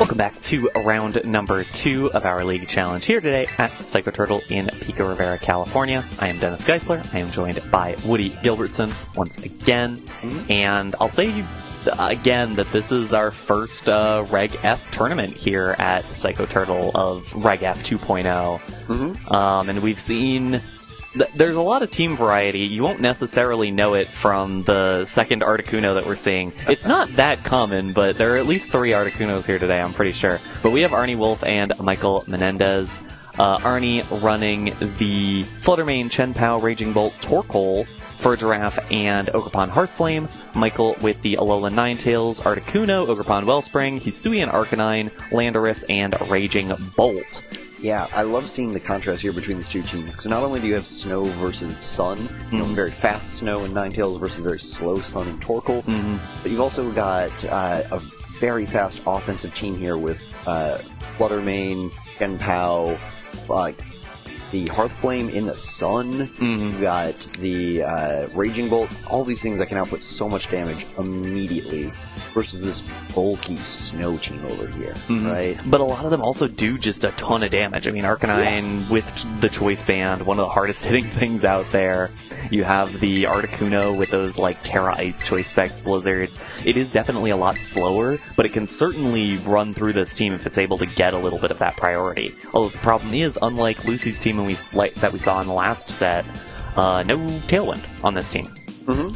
Welcome back to round number 2 of our League Challenge here today at Psycho Turtle in Pico Rivera, California. I am Dennis Geisler. I am joined by Woody Gilbertson once again. And I'll say again that this is our first Reg F tournament here at Psycho Turtle of Reg F 2.0. And we've seen... There's a lot of team variety. You won't necessarily know it from the second Articuno that we're seeing. It's not that common, but there are at least 3 Articunos here today, I'm pretty sure. But we have Arnie Wolf and Michael Menendez. Arnie running the Fluttermane, Chen-Pao, Raging Bolt, Torkoal for Giraffe, and Ogerpon Heartflame. Michael with the Alolan Ninetales, Articuno, Ogerpon Wellspring, Hisui and Arcanine, Landorus, and Raging Bolt. Yeah, I love seeing the contrast here between these two teams, because not only do you have Snow versus Sun, very fast Snow and Ninetales versus very slow Sun and Torkoal, but you've also got a very fast offensive team here with Fluttermane, Chen-Pao, like the Hearthflame in the Sun, you've got the Raging Bolt, all these things that can output so much damage immediately, versus this bulky Snow team over here, right? But a lot of them also do just a ton of damage. I mean, Arcanine with the Choice Band, one of the hardest hitting things out there. You have the Articuno with those, like, Terra Ice Choice Specs Blizzards. It is definitely a lot slower, but it can certainly run through this team if it's able to get a little bit of that priority. Although the problem is, unlike Lucy's team that we saw in the last set, no Tailwind on this team.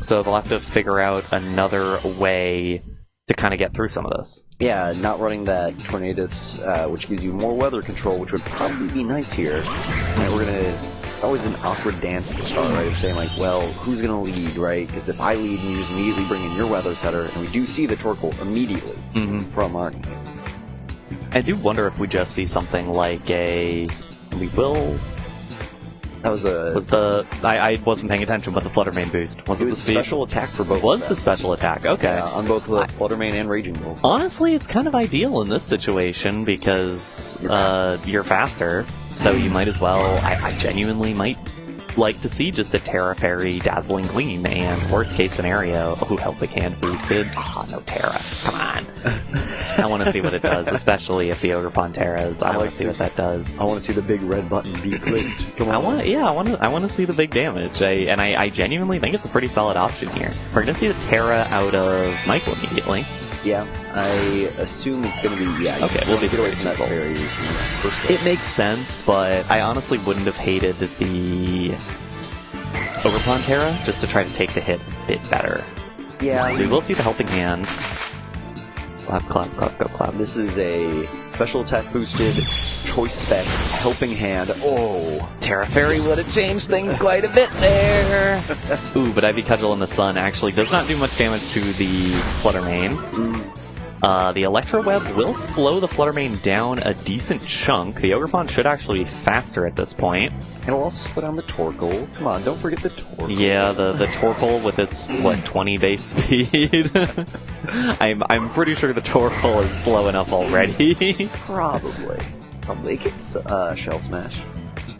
So they'll have to figure out another way to kind of get through some of this. Yeah, not running that Tornadus, which gives you more weather control, which would probably be nice here. And we're gonna... always an awkward dance at the start, right? Of saying, like, well, who's gonna lead, right? Because if I lead and you just immediately bring in your weather setter, and we do see the Torkoal immediately from Arnie. I do wonder if we just see something like a... We will... That was I wasn't paying attention, but the Fluttermane boost. Was it the speed? Special attack for both. Was the special attack? Okay. Yeah, on both the Fluttermane and Raging Bolt. Honestly, it's kind of ideal in this situation because you're faster, so you might as well. I genuinely might like to see just a Terra Fairy Dazzling Gleam, and worst case scenario, Helping Hand boosted. No Terra. Come on. I want to see what it does, especially if the Ogerpon Terras. I want to see what that does. I want to see the big red button be clicked. Come on. I want to see the big damage. I genuinely think it's a pretty solid option here. We're going to see the Terra out of Michael immediately. Yeah, I assume it's going to be, okay, we'll be get away from that fairy. It makes sense, but I honestly wouldn't have hated the Ogerpon Terra just to try to take the hit a bit better. Yeah. So we will see the Helping Hand. Clap, clap, clap, go clap. This is a special attack boosted Choice Specs Helping Hand. Oh! Terra Fairy would have changed things quite a bit there! Ooh, but Ivy Cudgel in the Sun actually does not do much damage to the Fluttermane. The Electro Web will slow the Fluttermane down a decent chunk. The Ogerpon should actually be faster at this point. And it'll also slow down the Torkoal. Come on, don't forget the Torkoal. Yeah, the Torkoal with its, 20 base speed? I'm pretty sure the Torkoal is slow enough already. Probably. It could Shell Smash.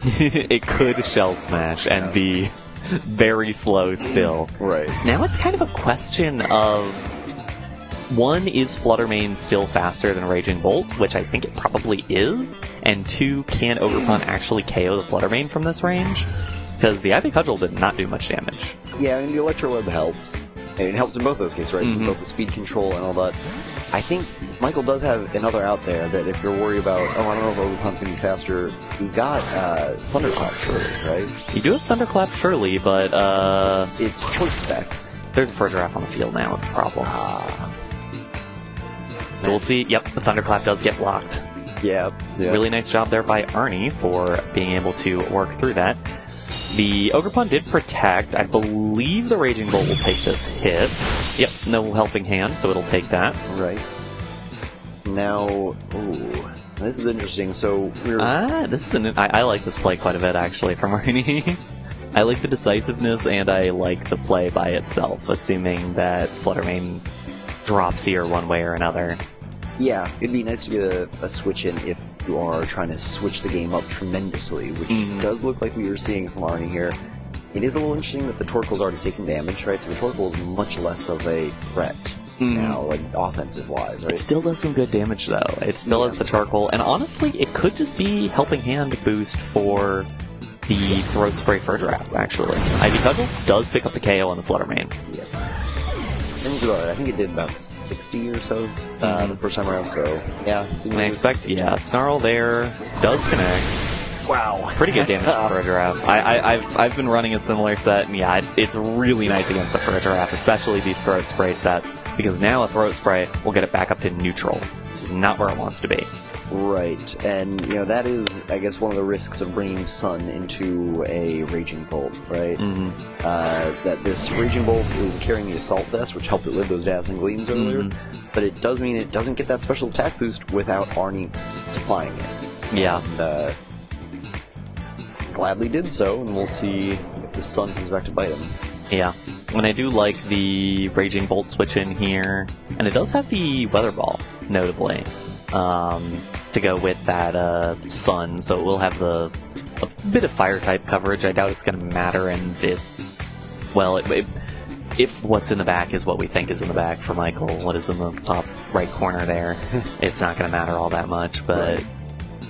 It could Shell Smash and be very slow still. Right. Now it's kind of a question of... One, is Fluttermane still faster than Raging Bolt, which I think it probably is? And 2, can Ogerpon actually KO the Fluttermane from this range? Because the Ivy Cudgel did not do much damage. Yeah, and the Electro Web helps. And it helps in both those cases, right? Both the speed control and all that. I think Michael does have another out there that if you're worried about, I don't know if Ogerpon's going to be faster, you've got Thunderclap Shirley, right? You do have Thunderclap Shirley, but it's Choice Specs. There's a Furgiraffe on the field now, is the problem. So we'll see. Yep, the Thunderclap does get blocked. Yeah. Really nice job there by Arnie for being able to work through that. The Ogerpon did protect. I believe the Raging Bolt will take this hit. Yep, no Helping Hand, so it'll take that. Right. Now, ooh, this is interesting. So I like this play quite a bit, actually, from Arnie. I like the decisiveness, and I like the play by itself, assuming that Fluttermane drops here one way or another. Yeah, it'd be nice to get a switch in if you are trying to switch the game up tremendously, which does look like we were seeing from Arnie here. It is a little interesting that the Torkoal's already taken damage, right? So the Torkoal is much less of a threat now, like offensive-wise, right? It still does some good damage, though. It still has the charcoal, and honestly, it could just be helping hand boost for the Throat Spray for draft, actually. Ivy Cudgel does pick up the KO on the Flutter Mane. Yes. I think it did about 60 or so the first time around, so yeah. And I expect, Snarl there does connect. Wow. Pretty good damage for a giraffe. I've been running a similar set, and yeah, it's really nice against the fur giraffe, especially these Throat Spray sets, because now a Throat Spray will get it back up to neutral. It's not where it wants to be. Right, and that is, I guess, one of the risks of bringing Sun into a Raging Bolt, right? That this Raging Bolt is carrying the Assault Vest, which helped it live those Dazzling Gleams earlier, but it does mean it doesn't get that special attack boost without Arnie supplying it. Yeah. And, gladly did so, and we'll see if the Sun comes back to bite him. Yeah, and I do like the Raging Bolt switch in here, and it does have the Weather Ball, notably, to go with that Sun, so it will have a bit of Fire-type coverage. I doubt it's going to matter in this... Well, if what's in the back is what we think is in the back for Michael, what is in the top right corner there, it's not going to matter all that much, but... Right.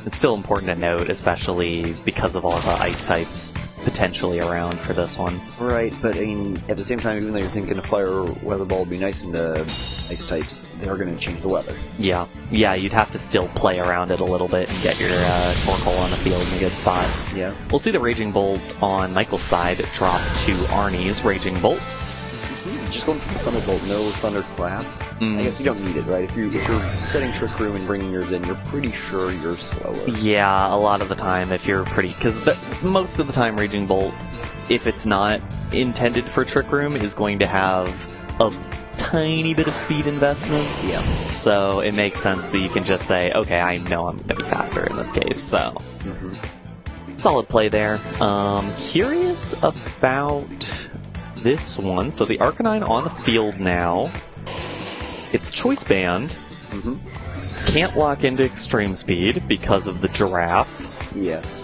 It's still important to note, especially because of all the ice types potentially around for this one. Right, but I mean, at the same time, even though you're thinking a Fire or Weather Ball would be nice into ice types, they're going to change the weather. Yeah, you'd have to still play around it a little bit and get your Torkoal on the field in a good spot. Yeah. We'll see the Raging Bolt on Michael's side drop to Arnie's Raging Bolt. Just going for the Thunderbolt, no Thunderclap. I guess you don't need it, right? If you're setting Trick Room and bringing yours in, you're pretty sure you're slower. Yeah, a lot of the time, if you're pretty... Because most of the time, Raging Bolt, if it's not intended for Trick Room, is going to have a tiny bit of speed investment. Yeah. So it makes sense that you can just say, okay, I know I'm going to be faster in this case, so... Solid play there. Curious about... this one. So the Arcanine on the field now. It's Choice Band. Can't lock into Extreme Speed because of the Giraffe. Yes.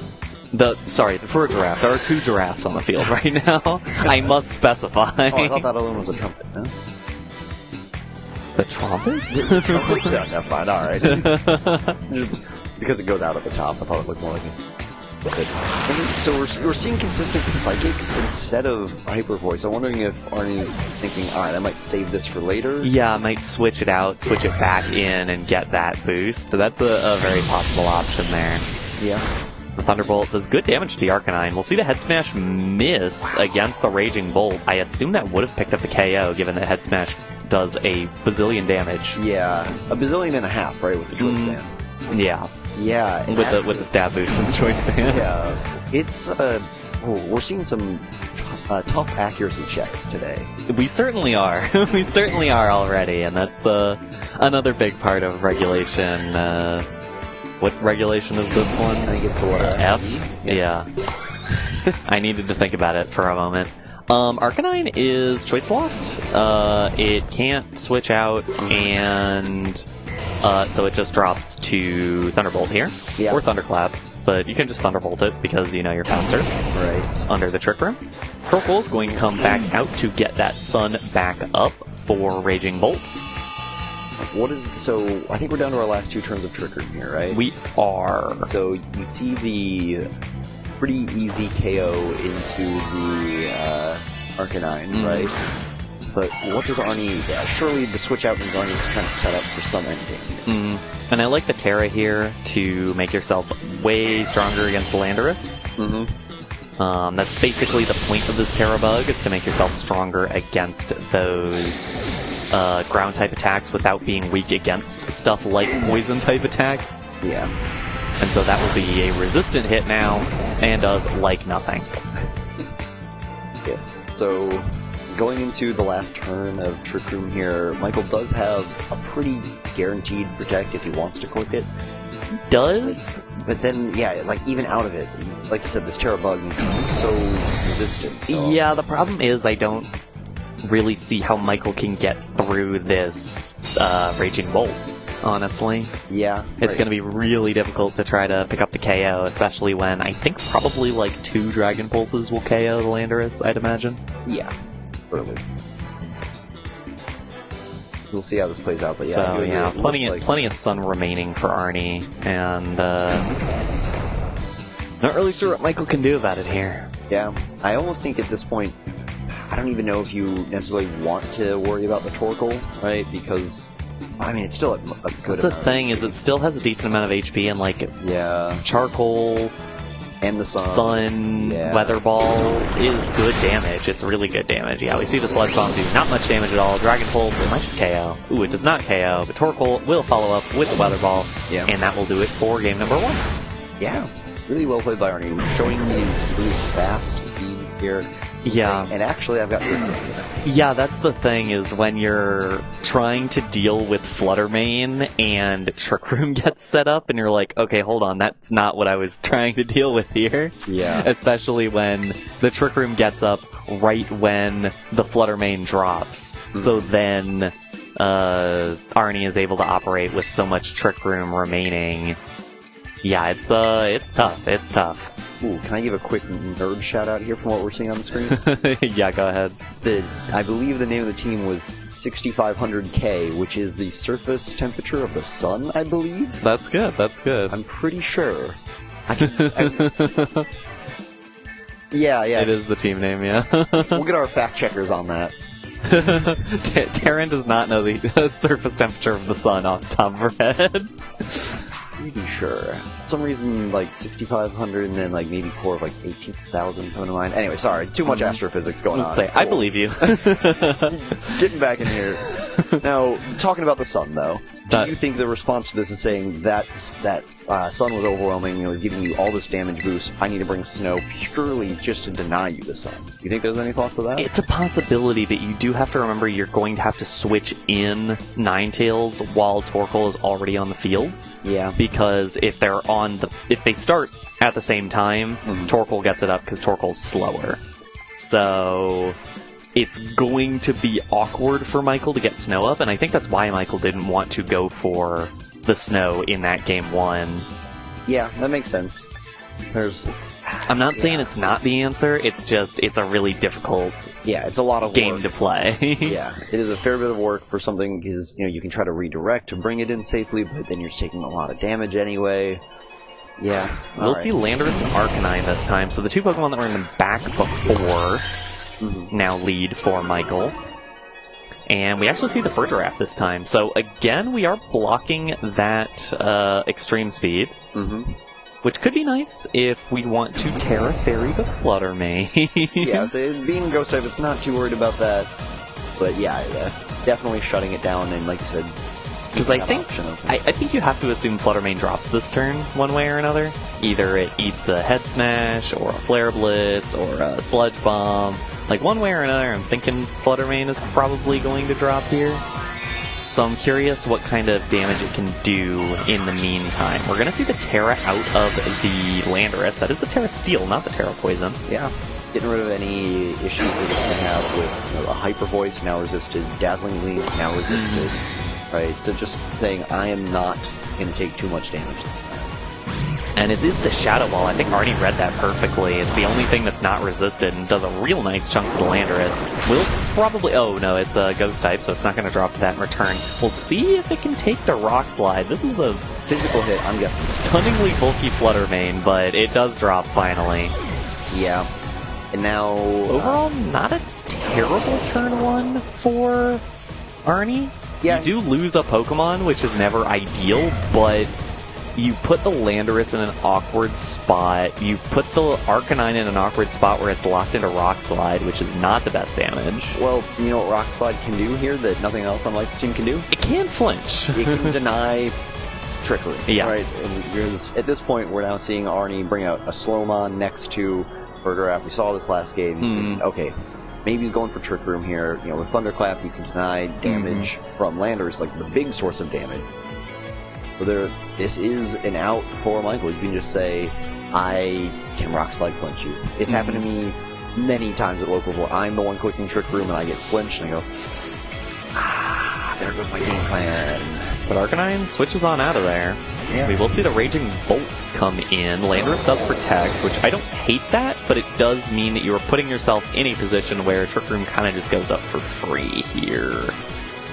The Fur Giraffe. There are two giraffes on the field right now. I must specify. Oh, I thought that other one was a trumpet, no? The trumpet? Trumpet? Yeah, never mind. Alright. Because it goes out at the top, I thought it looked more like a... So we're seeing consistent Psychics instead of Hyper Voice. I'm wondering if Arnie's thinking, alright, I might save this for later? Yeah, I might switch it out, switch it back in, and get that boost. That's a very possible option there. Yeah. The Thunderbolt does good damage to the Arcanine. We'll see the Head Smash miss against the Raging Bolt. I assume that would have picked up the KO, given that Head Smash does a bazillion damage. Yeah, a bazillion and a half, right, with the Choice Band. Yeah. Yeah, with the stab boost and the Choice Band. Yeah, it's we're seeing some tough accuracy checks today. We certainly are. We certainly are already, and that's another big part of regulation. What regulation is this one? I think it's the one F. Yeah. I needed to think about it for a moment. Arcanine is choice locked. It can't switch out, and so it just drops to Thunderbolt here, or Thunderclap. But you can just Thunderbolt it because you know you're faster. Right. Under the Trick Room. Torkoal's going to come back out to get that Sun back up for Raging Bolt. So, I think we're down to our last two turns of Trick Room here, right? We are. So, you see the pretty easy KO into the Arcanine, right? But what does Arnie... surely the switch out means Arnie's trying to set up for some endgame. And I like the Terra here to make yourself way stronger against Landorus. That's basically the point of this Terra Bug, is to make yourself stronger against those ground-type attacks without being weak against stuff like Poison-type attacks. Yeah. And so that will be a resistant hit now, and does like nothing. Yes, so going into the last turn of Trick Room here, Michael does have a pretty guaranteed Protect if he wants to click it. Does? But then, yeah, like, even out of it, like you said, this Terra Bug is so resistant. So. Yeah, the problem is I don't really see how Michael can get through this Raging Bolt, honestly. Yeah. It's going to be really difficult to try to pick up the KO, especially when I think probably like 2 Dragon Pulses will KO the Landorus, I'd imagine. Yeah. Early. we'll see how this plays out. But yeah, So, yeah, it looks like... plenty of sun remaining for Arnie, and not really sure what Michael can do about it here. Yeah, I almost think at this point, I don't even know if you necessarily want to worry about the Torkoal, right? Because, I mean, it's still a good That's the thing, is it still has a decent amount of HP, and, like, Charcoal... And the sun. Weather Ball is good damage. It's really good damage. Yeah, we see the Sludge Bomb do not much damage at all. Dragon Pulse, it might just KO. Ooh, it does not KO, but Torkoal will follow up with the Weather Ball, and that will do it for game number 1. Yeah, really well played by Arnie. Showing these really fast beams here. Yeah. And actually, I've got... Yeah, that's the thing, is when you're trying to deal with Fluttermane and Trick Room gets set up, and you're like, okay, hold on, that's not what I was trying to deal with here. Yeah. Especially when the Trick Room gets up right when the Fluttermane drops. So then Arnie is able to operate with so much Trick Room remaining. Yeah, it's tough. It's tough. Ooh, can I give a quick nerd shout out here from what we're seeing on the screen? Yeah, go ahead. I believe the name of the team was 6500K, which is the surface temperature of the sun, I believe. That's good, that's good. I'm pretty sure. Yeah. It is the team name, yeah. We'll get our fact checkers on that. Taryn does not know the surface temperature of the sun off the top of her head. Pretty sure. For some reason, like 6,500 and then like maybe core of like 18,000 coming to mind. Anyway, sorry, too much astrophysics going on. I believe you. Getting back in here. Now, talking about the sun, though, do you think the response to this is saying that sun was overwhelming, it was giving you all this damage boost, I need to bring snow purely just to deny you the sun? You think there's any thoughts of that? It's a possibility, but you do have to remember you're going to have to switch in Ninetales while Torkoal is already on the field. Yeah. Because if they start at the same time, Torkoal gets it up because Torkoal's slower. So it's going to be awkward for Michael to get snow up, and I think that's why Michael didn't want to go for the snow in that game 1. Yeah, that makes sense. I'm not saying it's not the answer, it's a really difficult it's a lot of game work to play. Yeah, it is a fair bit of work for something, because you can try to redirect to bring it in safely, but then you're taking a lot of damage anyway. Yeah. We'll see Landorus and Arcanine this time, so the two Pokemon that were in the back before now lead for Michael. And we actually see the Furgiraffe this time, so again, we are blocking that extreme speed. Which could be nice if we want to Terra Fairy the Fluttermane. Yeah, so being Ghost type, it's not too worried about that. But yeah, definitely shutting it down, and like you said... Because I think you have to assume Fluttermane drops this turn, one way or another. Either it eats a Head Smash, or a Flare Blitz, or a Sludge Bomb. Like, one way or another, I'm thinking Fluttermane is probably going to drop here. So I'm curious what kind of damage it can do in the meantime. We're going to see the Terra out of the Landorus. That is the Terra Steel, not the Terra Poison. Yeah. Getting rid of any issues that it's going to have with a Hyper Voice, now resisted, Dazzling Gleam, now resisted. Right? So just saying, I am not going to take too much damage. And it is the Shadow Ball. I think Arnie read that perfectly. It's the only thing that's not resisted and does a real nice chunk to the Landorus. We'll probably... Oh, no, it's a Ghost type, so it's not going to drop that in return. We'll see if it can take the Rock Slide. This is a physical hit, I'm guessing. Stunningly bulky Fluttermane, but it does drop finally. Yeah. And now... Overall, not a terrible turn 1 for Arnie. Yeah. You do lose a Pokemon, which is never ideal, but... You put the Landorus in an awkward spot. You put the Arcanine in an awkward spot where it's locked into Rock Slide, which is not the best damage. Well, you know what Rock Slide can do here that nothing else on Light's team can do? It can flinch. It can deny trickery. Yeah. Right? And because at this point, we're now seeing Arnie bring out a Slowmon next to Furgiraffe. We saw this last game. So, okay, maybe he's going for Trick Room here. With Thunderclap, you can deny damage from Landorus, like the big source of damage. This is an out for Michael. You can just say, I can Rock Slide flinch you. It's happened to me many times at locals where I'm the one clicking Trick Room and I get flinched and I go, there goes my game plan. But Arcanine switches on out of there. Yeah. We will see the Raging Bolt come in. Landorus does protect, which I don't hate that, but it does mean that you are putting yourself in a position where Trick Room kind of just goes up for free here.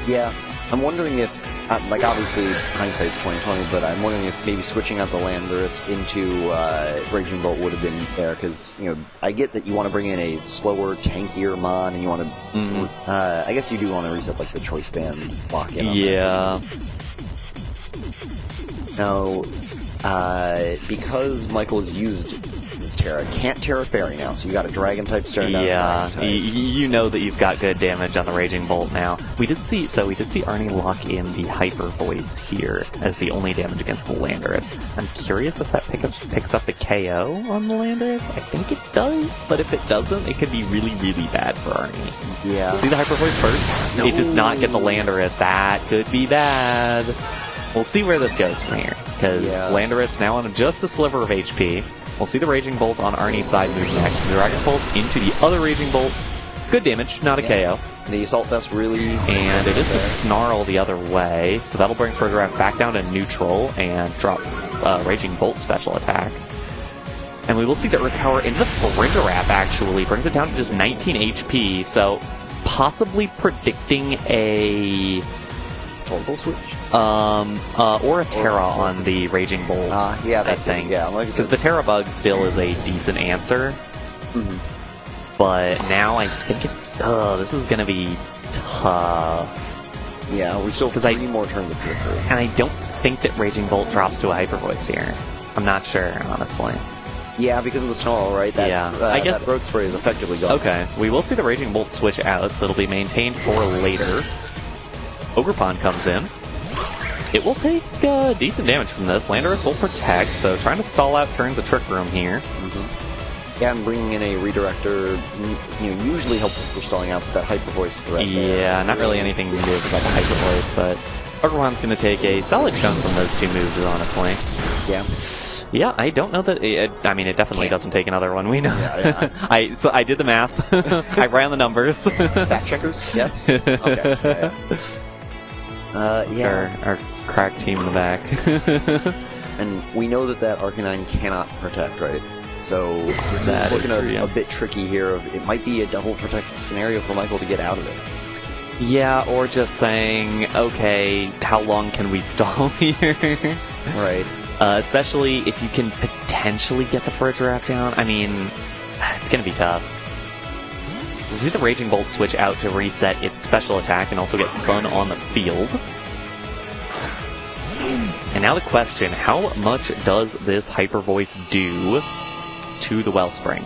Yeah. I'm wondering if, like, obviously hindsight's 2020, but I'm wondering if maybe switching out the Landorus into Raging Bolt would have been there, because I get that you want to bring in a slower, tankier mon, and you want to. I guess you do want to reset like the choice band lock in. Yeah. Now, because Michael has used his Terra, can't Terra Fairy now, so you got a Dragon type start. Yeah, you know that you've got good damage on the Raging Bolt now. We did see Arnie lock in the Hyper Voice here as the only damage against the Landorus. I'm curious if that picks up the KO on the Landorus. I think it does, but if it doesn't, it could be really, really bad for Arnie. Yeah. See the Hyper Voice first? No. It does not get the Landorus. That could be bad. We'll see where this goes from here, because Landorus now on just a sliver of HP. We'll see the Raging Bolt on Arnie's side move next. The Dragon Pulse into the other Raging Bolt. Good damage, not a KO. The Assault Vest really... And it is the Snarl the other way, so that'll bring Fridorap back down to neutral and drop Raging Bolt special attack. And we will see the Earth Power into the Fridorap, actually. Brings it down to just 19 HP, so possibly predicting a... Torkoal switch? Or a Terra on the Raging Bolt. Yeah, I think. Yeah, because the Terra Bug still is a decent answer. But now I think it's... this is going to be tough. Yeah, we still have 3 more turns of Trickery. And I don't think that Raging Bolt drops to a Hyper Voice here. I'm not sure, honestly. Yeah, because of the Snarl, right? I guess that Road Spray is effectively gone. Okay, we will see the Raging Bolt switch out, so it'll be maintained for later. Ogerpon comes in. It will take decent damage from this. Landorus will protect, so trying to stall out turns of Trick Room here. Yeah, and bringing in a Redirector, usually helpful for stalling out that Hyper Voice threat. Yeah, not really anything to do about the Hyper Voice, but Ogerpon's going to take a solid chunk from those 2 moves, honestly. Yeah. Yeah, I don't know that... it definitely doesn't take another one. We know. Yeah. So I did the math. I ran the numbers. Fact checkers? Yes? Okay. Our crack team in the back. And we know that Arcanine cannot protect, right? So this is looking a bit tricky here. It might be a double protect scenario for Michael to get out of this. Yeah, or just saying, okay, how long can we stall here? Right. Especially if you can potentially get the Fridorap down. I mean, it's going to be tough. See the Raging Bolt switch out to reset its special attack and also get Sun on the field. And now the question, how much does this Hyper Voice do to the Wellspring?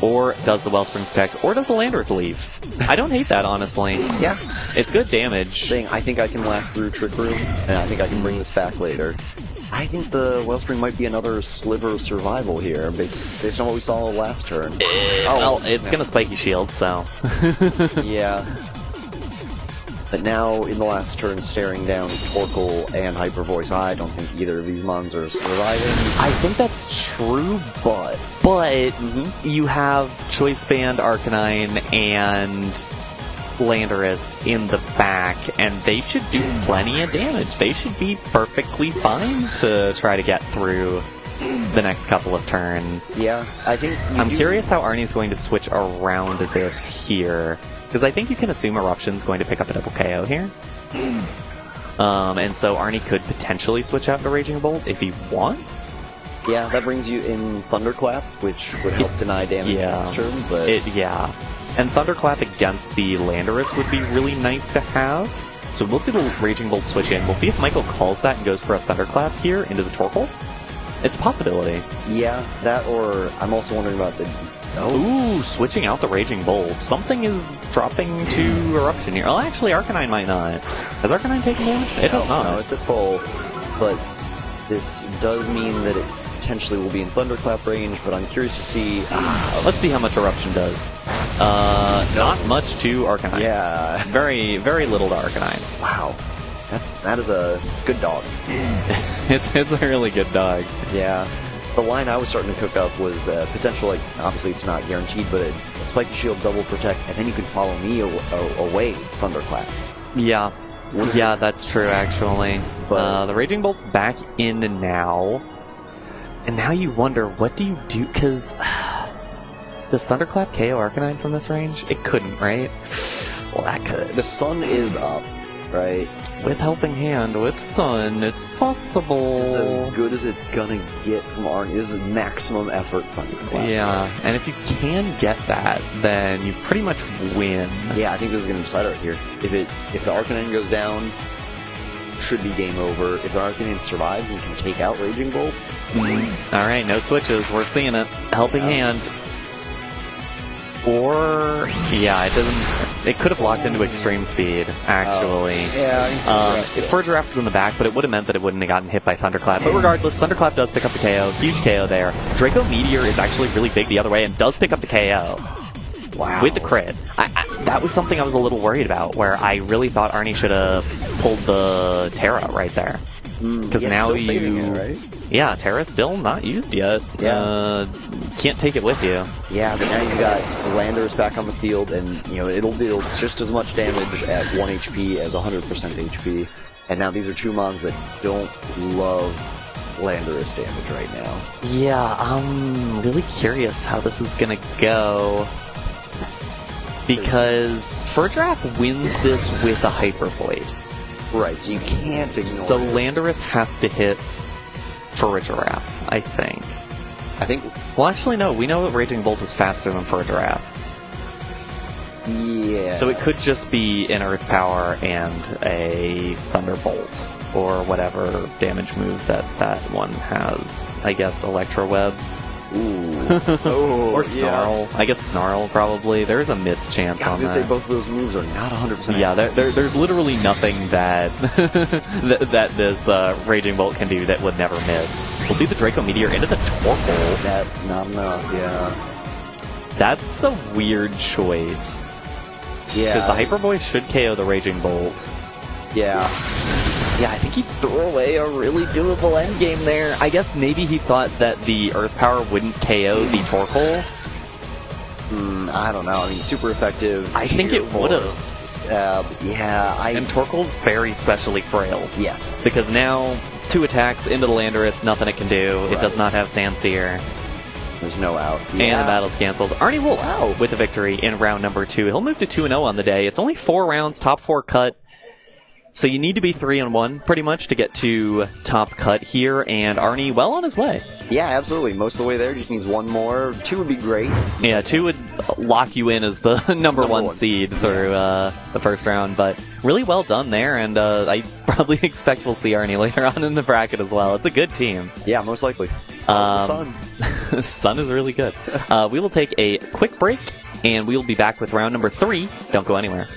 Or does the Wellspring protect? Or does the Landorus leave? I don't hate that, honestly. Yeah. It's good damage. I think I can last through Trick Room, and I think I can bring this back later. I think the Wellspring might be another sliver of survival here, based on what we saw last turn. Well, it's going to Spiky Shield, so... Yeah. But now, in the last turn, staring down Torkoal and Hyper Voice, I don't think either of these mons are surviving. I think that's true, but you have Choice Band, Arcanine, and Landorus in the back, and they should do plenty of damage. They should be perfectly fine to try to get through the next couple of turns. Yeah, I think... I'm curious how Arnie's going to switch around this here, because I think you can assume Eruption's going to pick up a double KO here. And so Arnie could potentially switch out to Raging Bolt if he wants. Yeah, that brings you in Thunderclap, which would help deny damage this turn, but... And Thunderclap against the Landorus would be really nice to have. So we'll see the Raging Bolt switch in. We'll see if Michael calls that and goes for a Thunderclap here into the Torkoal. It's a possibility. Yeah, that, or I'm also wondering about the... Ooh, switching out the Raging Bolt. Something is dropping to Eruption here. Oh, actually, Arcanine might not. Has Arcanine taken damage? It does not. No, it's at full. But this does mean that it potentially will be in Thunderclap range, but I'm curious to see... Let's see how much Eruption does. Not much to Arcanine. Yeah. Very, very little to Arcanine. Wow. That is a good dog. It's a really good dog. Yeah. The line I was starting to cook up was potential, like, obviously it's not guaranteed, but a Spiky Shield double protect, and then you can follow me away Thunderclaps. Yeah. Yeah, that's true, actually. But the Raging Bolt's back in now. And now you wonder, what do you do? Because does Thunderclap KO Arcanine from this range? It couldn't, right? Well, that could. The sun is up, right? with Helping Hand, with Sun, it's possible. This is as good as it's gonna get from Arnie. This is maximum effort Thunderclap. Yeah, and if you can get that, then you pretty much win. Yeah, I think this is gonna decide right here. If the Arcanine goes down, should be game over. If the Arcanine survives and can take out Raging Bolt. Alright, no switches. We're seeing it. Helping Hand. Or, yeah, it could have locked into Extreme Speed, actually. Furgiraffe was in the back, but it would have meant that it wouldn't have gotten hit by Thunderclap. But regardless, Thunderclap does pick up the KO. Huge KO there. Draco Meteor is actually really big the other way and does pick up the KO. Wow. With the crit. That was something I was a little worried about, where I really thought Arnie should have pulled the Terra right there. Because now still saving it, right? Yeah, Terra's still not used yet. Yeah. Can't take it with you. Yeah, but now you've got Landorus back on the field, and it'll deal just as much damage at 1 HP as 100% HP. And now these are two mons that don't love Landorus damage right now. Yeah, I'm really curious how this is gonna go. Because Furgiraffe wins this with a Hyper Voice. Right, so you can't ignore So it. Landorus has to hit Furgiraffe, I think. Well, actually, no. We know that Raging Bolt is faster than Furgiraffe. Yeah. So it could just be an Earth Power and a Thunderbolt, or whatever damage move that one has. I guess Electro Web. Ooh. Or Snarl. Yeah. I guess Snarl, probably. There's a miss chance on that. I was going to say both of those moves are not 100%. Yeah, there's literally nothing that that this Raging Bolt can do that would never miss. We'll see the Draco Meteor into the Torkoal. That's a weird choice. Yeah. Because the Hyper Voice should KO the Raging Bolt. Yeah. Yeah, I think he threw away a really doable endgame there. I guess maybe he thought that the Earth Power wouldn't KO the Torkoal. I don't know. I mean, super effective. I think it would have. And Torkoal's very specially frail. Yes. Because now, 2 attacks into the Landorus, nothing it can do. Right. It does not have Sandsear. There's no out. And the battle's canceled. Arnie Wolf with a victory in round number 2. He'll move to 2-0 on the day. It's only 4 rounds, top 4 cut. So you need to be 3-1, pretty much, to get to top cut here, and Arnie well on his way. Yeah, absolutely. Most of the way there, just needs 1 more. 2 would be great. Yeah, 2 would lock you in as the number 1 seed through the first round, but really well done there, and I probably expect we'll see Arnie later on in the bracket as well. It's a good team. Yeah, most likely. Sun. Sun is really good. We will take a quick break, and we will be back with round number 3. Don't go anywhere.